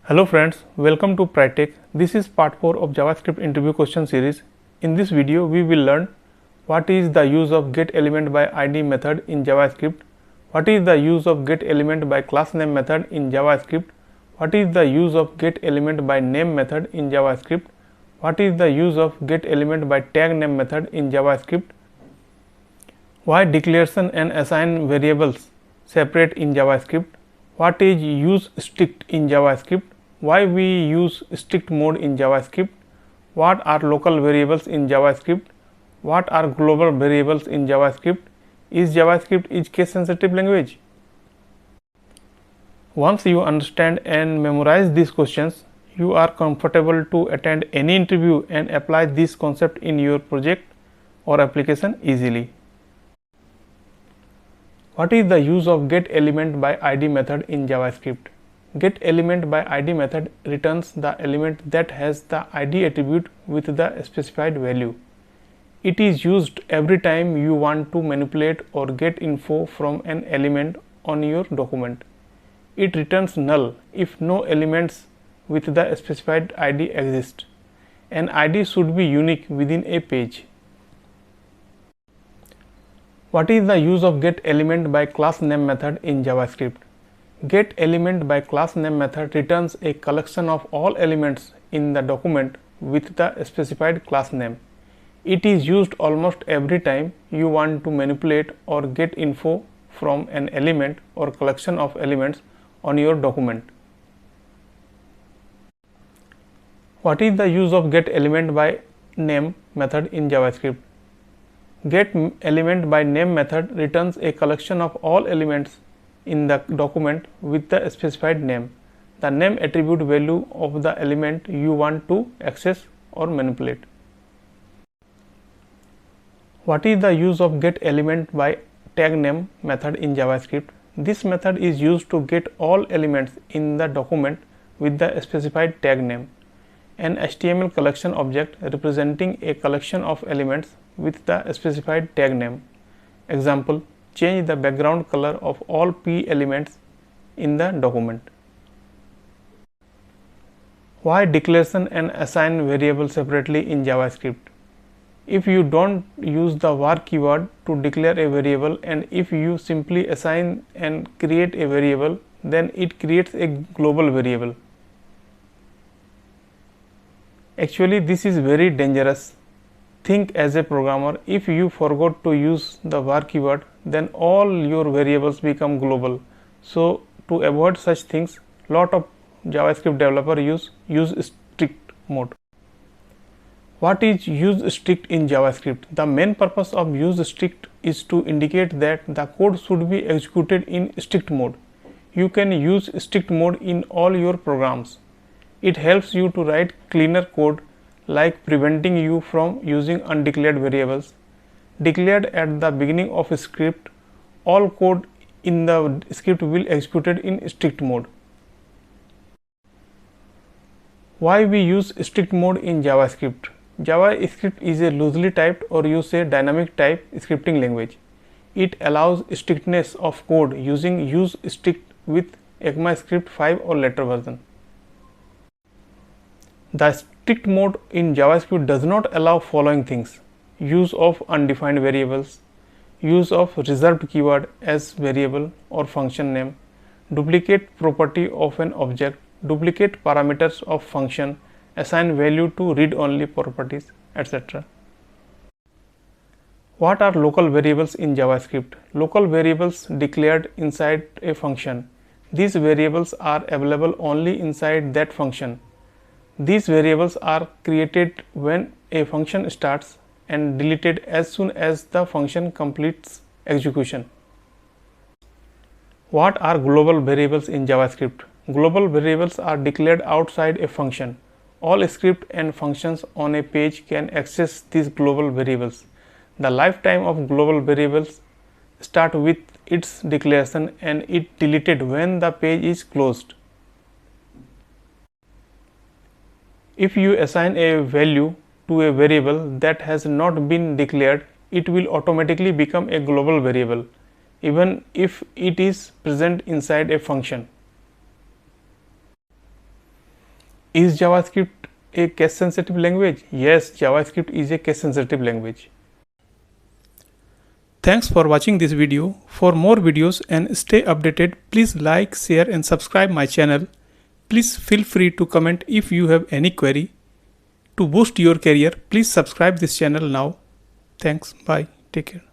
Hello friends, welcome to Prytech. This is part 4 of JavaScript interview question series. In this video, we will learn what is the use of getElement by ID method in JavaScript, what is the use of getElement by className method in JavaScript, what is the use of getElement by name method in JavaScript, what is the use of getElement by tagName method in JavaScript, why declaration and assign variables separate in JavaScript, what is use strict in JavaScript, why we use strict mode in JavaScript, what are local variables in JavaScript, what are global variables in JavaScript, is JavaScript case sensitive language. Once you understand and memorize these questions, you are comfortable to attend any interview and apply this concept in your project or application easily. What is the use of getElement by ID method in JavaScript? GetElement by ID method returns the element that has the ID attribute with the specified value. It is used every time you want to manipulate or get info from an element on your document. It returns null if no elements with the specified ID exist. An ID should be unique within a page. What is the use of getElement by className method in JavaScript? GetElement by className method returns a collection of all elements in the document with the specified class name. It is used almost every time you want to manipulate or get info from an element or collection of elements on your document. What is the use of getElement by name method in JavaScript? GetElement by name method returns a collection of all elements in the document with the specified name, the name attribute value of the element you want to access or manipulate. What is the use of getElement by tagName method in JavaScript? This method is used to get all elements in the document with the specified tag name, an HTML collection object representing a collection of elements with the specified tag name. Example: change the background color of all P elements in the document. Why declaration and assign variables separately in JavaScript? If you don't use the var keyword to declare a variable, and if you simply assign and create a variable, then it creates a global variable. Actually, this is very dangerous. Think as a programmer, if you forgot to use the var keyword, then all your variables become global. So to avoid such things, lot of JavaScript developers use strict mode. What is use strict in JavaScript? The main purpose of use strict is to indicate that the code should be executed in strict mode. You can use strict mode in all your programs. It helps you to write cleaner code, like preventing you from using undeclared variables. Declared at the beginning of a script, all code in the script will be executed in strict mode. Why we use strict mode in JavaScript? JavaScript is a loosely typed, or you say dynamic type scripting language. It allows strictness of code using use strict with ECMAScript 5 or later version. The strict mode in JavaScript does not allow following things: use of undefined variables, use of reserved keyword as variable or function name, duplicate property of an object, duplicate parameters of function, assign value to read-only properties, etc. What are local variables in JavaScript? Local variables declared inside a function. These variables are available only inside that function. These variables are created when a function starts and deleted as soon as the function completes execution. What are global variables in JavaScript? Global variables are declared outside a function. All scripts and functions on a page can access these global variables. The lifetime of global variables starts with its declaration and it deleted when the page is closed. If you assign a value to a variable that has not been declared, it will automatically become a global variable, even if it is present inside a function. Is JavaScript a case sensitive language? Yes, JavaScript is a case sensitive language. Thanks for watching this video. For more videos and stay updated, please like, share and subscribe my channel. Please feel free to comment if you have any query. To boost your career, please subscribe this channel now. Thanks. Bye. Take care.